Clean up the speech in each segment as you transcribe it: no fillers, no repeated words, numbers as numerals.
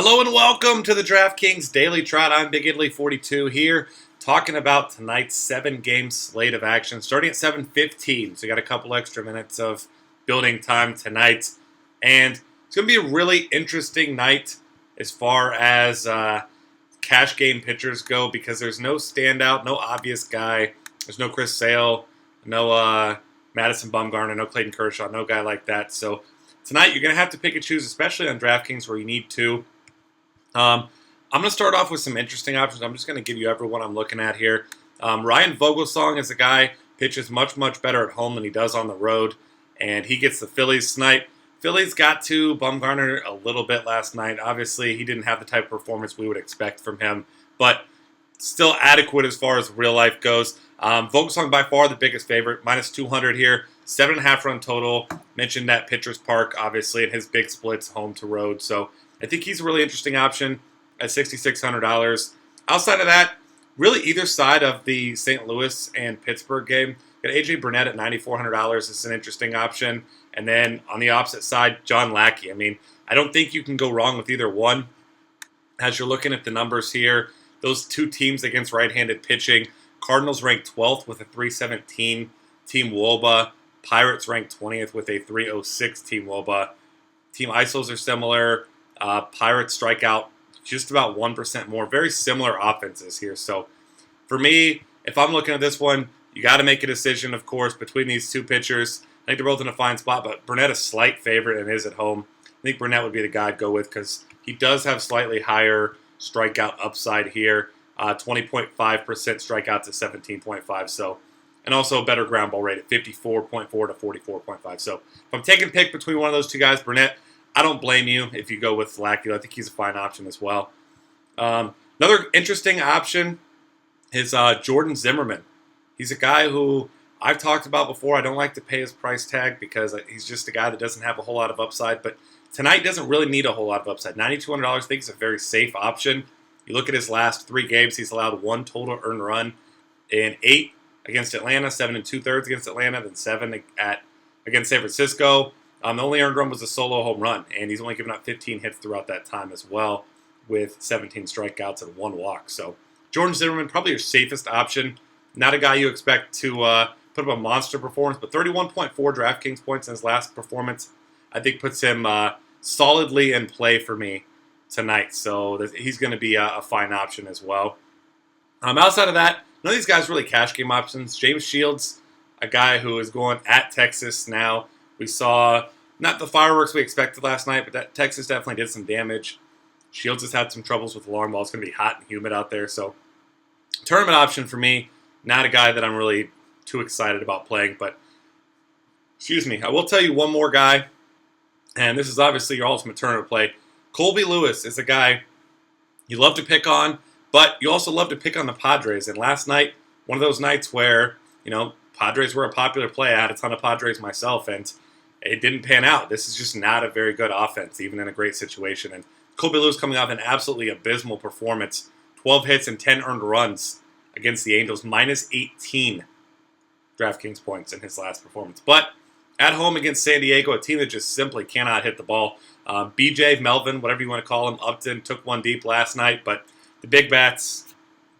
Hello and welcome to the DraftKings Daily Trot. I'm Big Italy 42 here, talking about tonight's 7-game slate of action, starting at 7:15. So you got a couple extra minutes of building time tonight, and it's going to be a really interesting night as far as cash game pitchers go because there's no standout, no obvious guy. There's no Chris Sale, no Madison Bumgarner, no Clayton Kershaw, no guy like that. So tonight you're going to have to pick and choose, especially on DraftKings where you need to. I'm going to start off with some interesting options. I'm just going to give you everyone I'm looking at here. Ryan Vogelsong is a guy, pitches much, much better at home than he does on the road, and he gets the Phillies tonight. Phillies got to Bumgarner a little bit last night. Obviously, he didn't have the type of performance we would expect from him, but still adequate as far as real life goes. Vogelsong by far the biggest favorite, minus 200 here, 7.5 run total. Mentioned that Pitcher's Park, obviously, and his big splits home to road, so I think he's a really interesting option at $6,600. Outside of that, really either side of the St. Louis and Pittsburgh game, got A.J. Burnett at $9,400 is an interesting option. And then on the opposite side, John Lackey. I mean, I don't think you can go wrong with either one. As you're looking at the numbers here, those two teams against right-handed pitching, Cardinals ranked 12th with a 317 team WOBA. Pirates ranked 20th with a 306 team WOBA. Team ISOs are similar. Pirates strike out just about 1% more. Very similar offenses here. So for me, if I'm looking at this one, you got to make a decision, of course, between these two pitchers. I think they're both in a fine spot, but Burnett a slight favorite and is at home. I think Burnett would be the guy I'd go with because he does have slightly higher strikeout upside here. 20.5% strikeout to 17.5. So, and also a better ground ball rate at 54.4 to 44.5. So if I'm taking a pick between one of those two guys, Burnett, I don't blame you if you go with Lackey. I think he's a fine option as well. Another interesting option is Jordan Zimmerman. He's a guy who I've talked about before. I don't like to pay his price tag because he's just a guy that doesn't have a whole lot of upside. But tonight doesn't really need a whole lot of upside. $9,200 I think is a very safe option. You look at his last 3 games, he's allowed 1 total earned run in 8 against Atlanta, 7 2/3 against Atlanta, then 7 against San Francisco. The only earned run was a solo home run, and he's only given up 15 hits throughout that time as well, with 17 strikeouts and 1 walk. So Jordan Zimmerman, probably your safest option. Not a guy you expect to put up a monster performance, but 31.4 DraftKings points in his last performance, I think puts him solidly in play for me tonight. So he's going to be a fine option as well. Outside of that, none of these guys really cash game options. James Shields, a guy who is going at Texas now. We saw not the fireworks we expected last night, but that Texas definitely did some damage. Shields has had some troubles with the long ball. It's going to be hot and humid out there. So tournament option for me, not a guy that I'm really too excited about playing. But, excuse me, I will tell you one more guy, and this is obviously your ultimate tournament play. Colby Lewis is a guy you love to pick on, but you also love to pick on the Padres. And last night, one of those nights where, Padres were a popular play. I had a ton of Padres myself, and it didn't pan out. This is just not a very good offense, even in a great situation. And Colby Lewis coming off an absolutely abysmal performance. 12 hits and 10 earned runs against the Angels. Minus 18 DraftKings points in his last performance. But at home against San Diego, a team that just simply cannot hit the ball. BJ, Melvin, whatever you want to call him, Upton took one deep last night. But the big bats,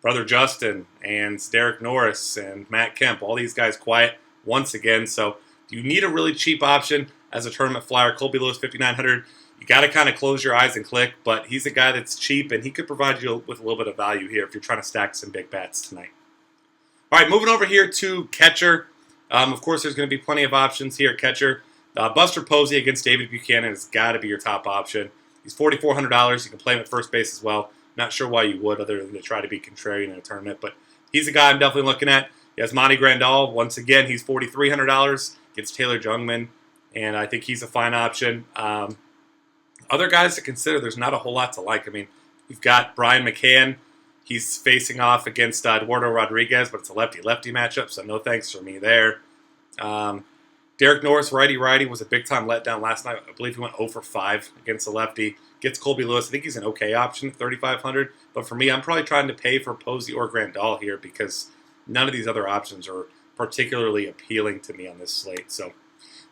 Brother Justin and Derek Norris and Matt Kemp, all these guys quiet once again. So you need a really cheap option as a tournament flyer. Colby Lewis, $5,900. You got to kind of close your eyes and click, but he's a guy that's cheap, and he could provide you with a little bit of value here if you're trying to stack some big bats tonight. All right, moving over here to catcher. Of course, there's going to be plenty of options here at catcher. Buster Posey against David Buchanan has got to be your top option. He's $4,400. You can play him at first base as well. Not sure why you would, other than to try to be contrarian in a tournament, but he's a guy I'm definitely looking at. He has Monty Grandal. Once again, he's $4,300. Gets Taylor Jungmann, and I think he's a fine option. Other guys to consider, there's not a whole lot to like. I mean, you've got Brian McCann. He's facing off against Eduardo Rodriguez, but it's a lefty-lefty matchup, so no thanks for me there. Derek Norris, righty-righty, was a big-time letdown last night. I believe he went 0 for 5 against the lefty. Gets Colby Lewis. I think he's an okay option, $3,500. But for me, I'm probably trying to pay for Posey or Grandal here because none of these other options are particularly appealing to me on this slate. So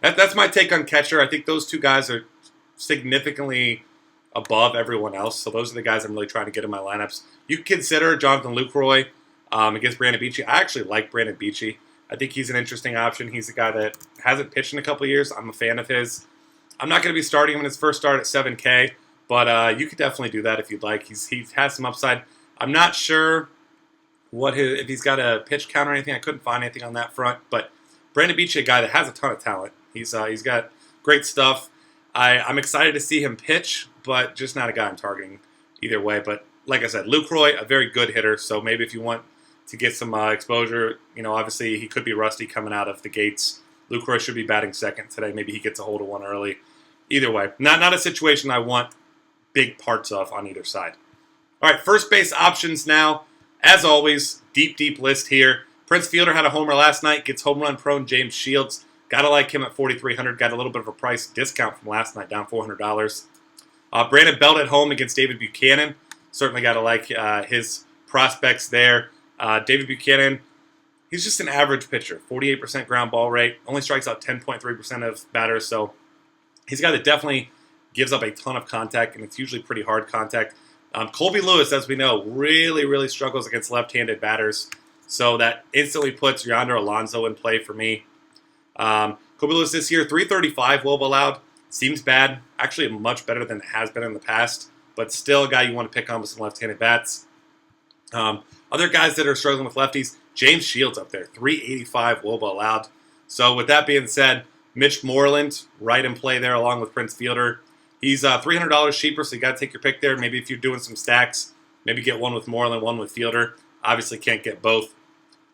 that's my take on catcher. I think those two guys are significantly above everyone else. So those are the guys I'm really trying to get in my lineups. You can consider Jonathan Lucroy against Brandon Beachy. I actually like Brandon Beachy. I think he's an interesting option. He's a guy that hasn't pitched in a couple years. I'm a fan of his. I'm not going to be starting him in his first start at 7K, but you could definitely do that if you'd like. He has some upside. I'm not sure if he's got a pitch count or anything. I couldn't find anything on that front, but Brandon Beachy, a guy that has a ton of talent. He's got great stuff. I'm excited to see him pitch, but just not a guy I'm targeting either way. But like I said, Lucroy, a very good hitter, so maybe if you want to get some exposure, obviously he could be rusty coming out of the gates. Lucroy should be batting second today. Maybe he gets a hold of one early. Either way, not a situation I want big parts of on either side. All right, first base options now. As always, deep list here. Prince Fielder had a homer last night. Gets home run prone James Shields. Gotta like him at 4,300. Got a little bit of a price discount from last night, down $400. Brandon Belt at home against David Buchanan. Certainly gotta like his prospects there. David Buchanan, he's just an average pitcher. 48% ground ball rate. Only strikes out 10.3% of batters. So he's a guy that definitely gives up a ton of contact, and it's usually pretty hard contact. Colby Lewis, as we know, really struggles against left-handed batters. So that instantly puts Yonder Alonso in play for me. Colby Lewis this year, 335 WOBA allowed. Seems bad. Actually, much better than it has been in the past. But still a guy you want to pick on with some left-handed bats. Other guys that are struggling with lefties, James Shields up there, 385 WOBA allowed. So with that being said, Mitch Moreland, right in play there along with Prince Fielder. He's $300 cheaper, so you got to take your pick there. Maybe if you're doing some stacks, maybe get one with Moreland, one with Fielder. Obviously can't get both.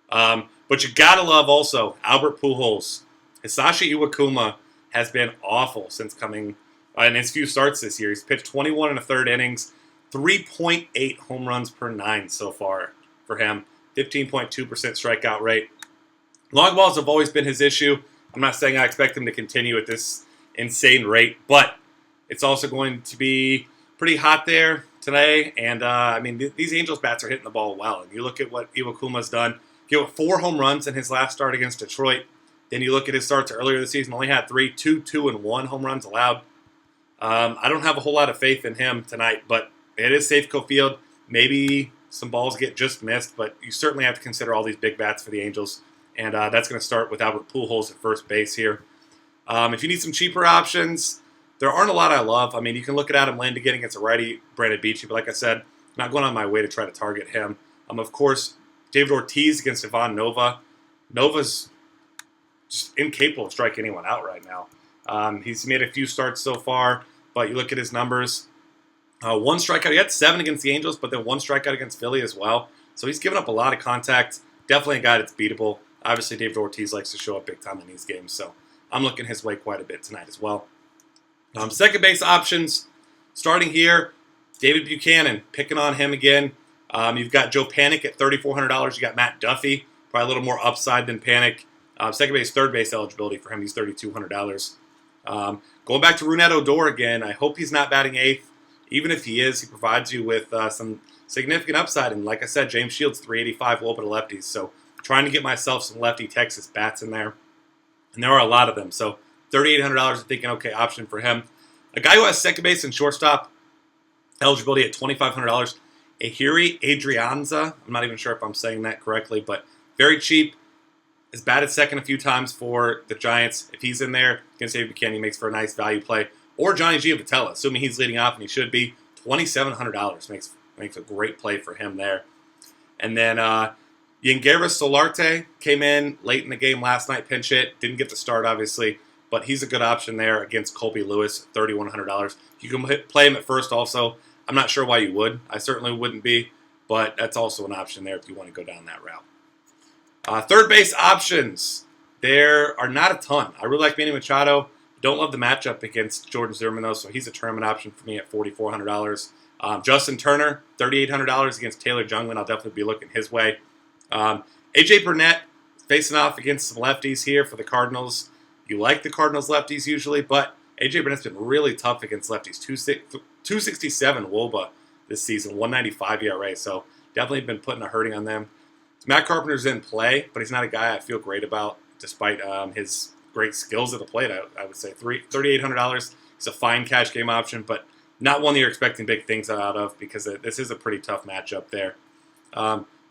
But you got to love also Albert Pujols. Hisashi Iwakuma has been awful since coming in his few starts this year. He's pitched 21 and a third innings, 3.8 home runs per 9 so far for him, 15.2% strikeout rate. Long balls have always been his issue. I'm not saying I expect him to continue at this insane rate, but it's also going to be pretty hot there today. And, these Angels bats are hitting the ball well. And you look at what Iwakuma's done. He got 4 home runs in his last start against Detroit. Then you look at his starts earlier this season, only had 3, 2, and 1 home runs allowed. I don't have a whole lot of faith in him tonight, but it is Safeco Field. Maybe some balls get just missed, but you certainly have to consider all these big bats for the Angels. And that's going to start with Albert Pujols at first base here. If you need some cheaper options, there aren't a lot I love. You can look at Adam Lind again against a righty, Brandon Beachy, but like I said, I'm not going on my way to try to target him. Of course, David Ortiz against Ivan Nova. Nova's just incapable of striking anyone out right now. He's made a few starts so far, but you look at his numbers. 1 strikeout. He had 7 against the Angels, but then 1 strikeout against Philly as well. So he's given up a lot of contact. Definitely a guy that's beatable. Obviously, David Ortiz likes to show up big time in these games, so I'm looking his way quite a bit tonight as well. Second base options, starting here, David Buchanan, picking on him again. You've got Joe Panic at $3,400. You got Matt Duffy, probably a little more upside than Panic. Second base, third base eligibility for him, he's $3,200. Going back to Rougned Odor again, I hope he's not batting 8th. Even if he is, he provides you with some significant upside. And like I said, James Shields, 385 WOBA to lefties. So trying to get myself some lefty Texas bats in there. And there are a lot of them. So $3,800, I think an okay option for him. A guy who has second base and shortstop eligibility at $2,500. Ehire Adrianza. I'm not even sure if I'm saying that correctly, but very cheap. Has batted second a few times for the Giants. If he's in there against David Buchanan, he makes for a nice value play. Or Johnny Giavotella, assuming he's leading off, and he should be. $2,700 makes a great play for him there. And then Yangeris Solarte came in late in the game last night, pinch hit. Didn't get the start, obviously, but he's a good option there against Colby Lewis, $3,100. You can play him at first also. I'm not sure why you would. I certainly wouldn't be, but that's also an option there if you want to go down that route. Third base options. There are not a ton. I really like Manny Machado. Don't love the matchup against Jordan Zimmerman, though, so he's a tournament option for me at $4,400. Justin Turner, $3,800 against Taylor Jungmann. I'll definitely be looking his way. A.J. Burnett facing off against some lefties here for the Cardinals. You like the Cardinals lefties usually, but A.J. Burnett's been really tough against lefties. 267 WOBA this season, 195 ERA, so definitely been putting a hurting on them. Matt Carpenter's in play, but he's not a guy I feel great about despite his great skills at the plate, I would say. $3,800. He's a fine cash game option, but not one that you're expecting big things out of because this is a pretty tough matchup there.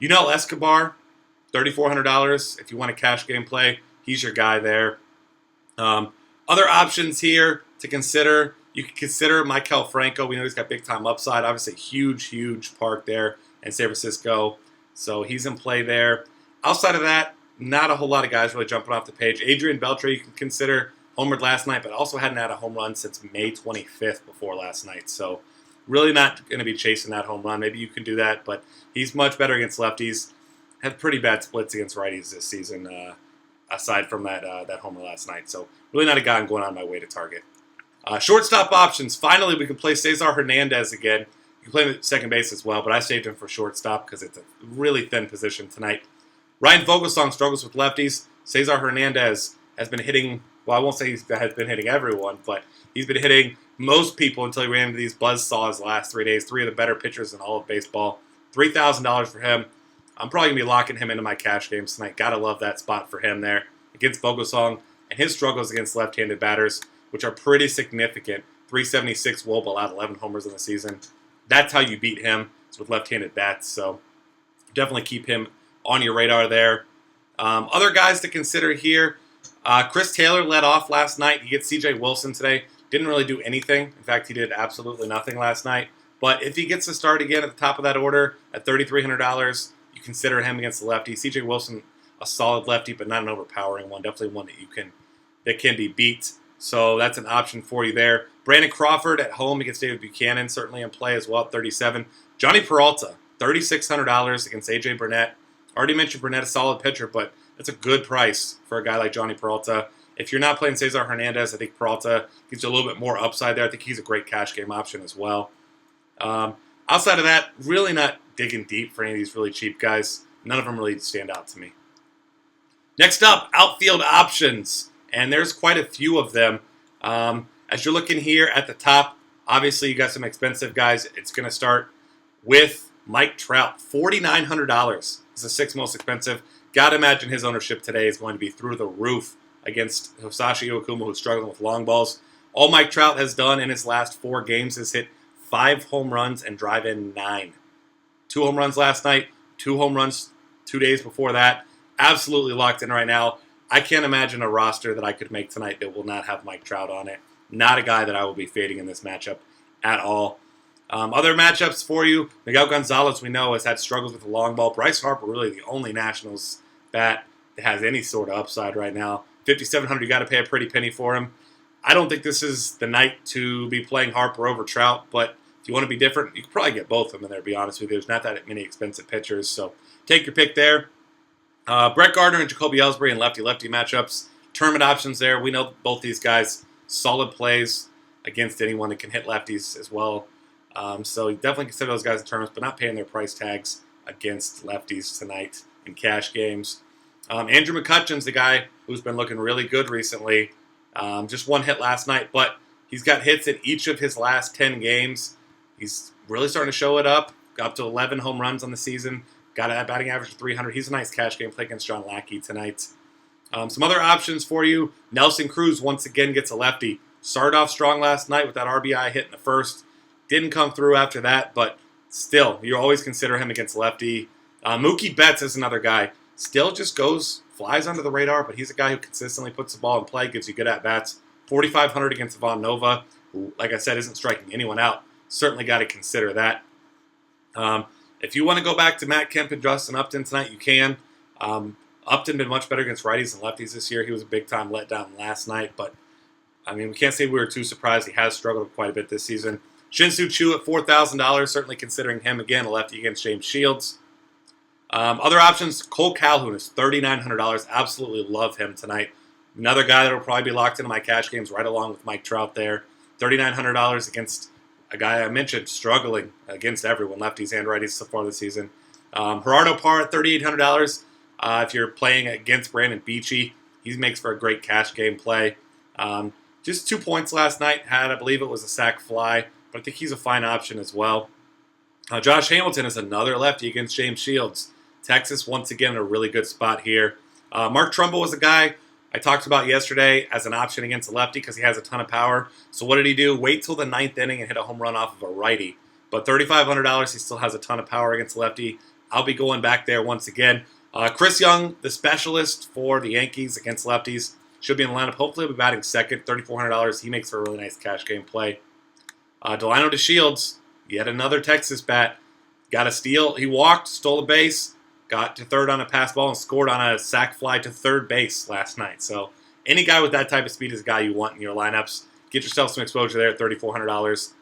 Escobar, $3,400. If you want a cash game play, he's your guy there. Other options here to consider. You can consider Maikel Franco. We know he's got big-time upside. Obviously, huge park there in San Francisco. So he's in play there. Outside of that, not a whole lot of guys really jumping off the page. Adrian Beltre, you can consider, homered last night, but also hadn't had a home run since May 25th before last night. So really not going to be chasing that home run. Maybe you can do that, but he's much better against lefties. Had pretty bad splits against righties this season, aside from that homer last night. So really not a guy I'm going on my way to target. Shortstop options. Finally, we can play Cesar Hernandez again. You can play him at second base as well, but I saved him for shortstop because it's a really thin position tonight. Ryan Vogelsong struggles with lefties. Cesar Hernandez has been hitting, well, I won't say he has been hitting everyone, but he's been hitting most people until he ran into these buzzsaws the last 3 days. 3 of the better pitchers in all of baseball. $3,000 for him. I'm probably going to be locking him into my cash games tonight. Got to love that spot for him there against Vogelsong and his struggles against left-handed batters, which are pretty significant. 376 WOBA, allowed 11 homers in the season. That's how you beat him. It's with left-handed bats, so definitely keep him on your radar there. Other guys to consider here. Chris Taylor led off last night. He gets C.J. Wilson today. Didn't really do anything. In fact, he did absolutely nothing last night. But if he gets to start again at the top of that order at $3,300, you consider him against the lefty. C.J. Wilson, a solid lefty, but not an overpowering one. Definitely one that can be beat. So that's an option for you there. Brandon Crawford at home against David Buchanan, certainly in play as well at $37. Johnny Peralta, $3,600 against A.J. Burnett. Already mentioned Burnett, a solid pitcher, but that's a good price for a guy like Johnny Peralta. If you're not playing Cesar Hernandez, I think Peralta gives you a little bit more upside there. I think he's a great cash game option as well. Outside of that, really not digging deep for any of these really cheap guys. None of them really stand out to me. Next up, outfield options. And there's quite a few of them. As you're looking here at the top, obviously you got some expensive guys. It's going to start with Mike Trout, $4,900. He's the sixth most expensive. Got to imagine his ownership today is going to be through the roof against Hisashi Iwakuma, who's struggling with long balls. All Mike Trout has done in his last 4 games is hit 5 home runs and drive in 9. 2 home runs last night, 2 home runs 2 days before that. Absolutely locked in right now. I can't imagine a roster that I could make tonight that will not have Mike Trout on it. Not a guy that I will be fading in this matchup at all. Other matchups for you, Miguel Gonzalez, we know, has had struggles with the long ball. Bryce Harper, really the only Nationals bat that has any sort of upside right now. $5,700, you got to pay a pretty penny for him. I don't think this is the night to be playing Harper over Trout, but if you want to be different, you could probably get both of them in there, to be honest with you. There's not that many expensive pitchers, so take your pick there. Brett Gardner and Jacoby Ellsbury in lefty-lefty matchups. Tournament options there. We know both these guys, solid plays against anyone that can hit lefties as well. So you definitely consider those guys in tournaments, but not paying their price tags against lefties tonight in cash games. Andrew McCutcheon's the guy who's been looking really good recently. Just 1 hit last night, but he's got hits in each of his last 10 games. He's really starting to show it up. Got up to 11 home runs on the season. Got a batting average of 300. He's a nice cash game play against John Lackey tonight. Some other options for you. Nelson Cruz once again gets a lefty. Started off strong last night with that RBI hit in the first. Didn't come through after that, but still, you always consider him against lefty. Mookie Betts is another guy. Still just flies under the radar, but he's a guy who consistently puts the ball in play, gives you good at-bats. $4,500 against Ivan Nova, who, like I said, isn't striking anyone out. Certainly got to consider that. If you want to go back to Matt Kemp and Justin Upton tonight, you can. Upton been much better against righties and lefties this year. He was a big-time letdown last night, but, I mean, we can't say we were too surprised. He has struggled quite a bit this season. Shin-Soo Choo at $4,000, certainly considering him, again, a lefty against James Shields. Other options, Cole Calhoun is $3,900. Absolutely love him tonight. Another guy that will probably be locked into my cash games right along with Mike Trout there. $3,900 against a guy I mentioned struggling against everyone, lefties and righties so far this season. Gerardo Parra at $3,800. If you're playing against Brandon Beachy, he makes for a great cash game play. Just 2 points last night. I believe it was a sac fly, but I think he's a fine option as well. Josh Hamilton is another lefty against James Shields. Texas, once again, in a really good spot here. Mark Trumbo was a guy I talked about yesterday as an option against a lefty because he has a ton of power. So what did he do? Wait till the ninth inning and hit a home run off of a righty. But $3,500, he still has a ton of power against a lefty. I'll be going back there once again. Chris Young, the specialist for the Yankees against lefties, should be in the lineup. Hopefully he'll be batting second, $3,400. He makes for a really nice cash game play. Delino DeShields, yet another Texas bat. Got a steal. He walked, stole a base, got to third on a pass ball, and scored on a sac fly to third base last night. So any guy with that type of speed is a guy you want in your lineups. Get yourself some exposure there at $3,400.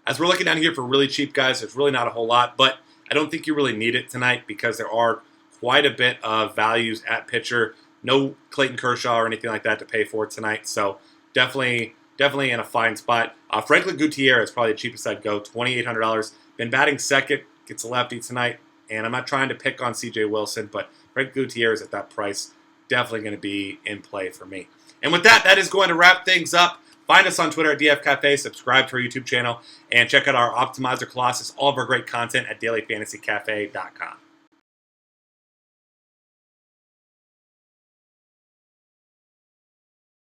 As we're looking down here for really cheap guys, there's really not a whole lot, but I don't think you really need it tonight because there are quite a bit of values at pitcher. No Clayton Kershaw or anything like that to pay for tonight, so definitely in a fine spot. Franklin Gutierrez is probably the cheapest I'd go, $2,800. Been batting second, gets a lefty tonight, and I'm not trying to pick on C.J. Wilson, but Frank Gutierrez at that price, definitely going to be in play for me. And with that, that is going to wrap things up. Find us on Twitter at DF Cafe, subscribe to our YouTube channel, and check out our Optimizer Colossus, all of our great content at dailyfantasycafe.com.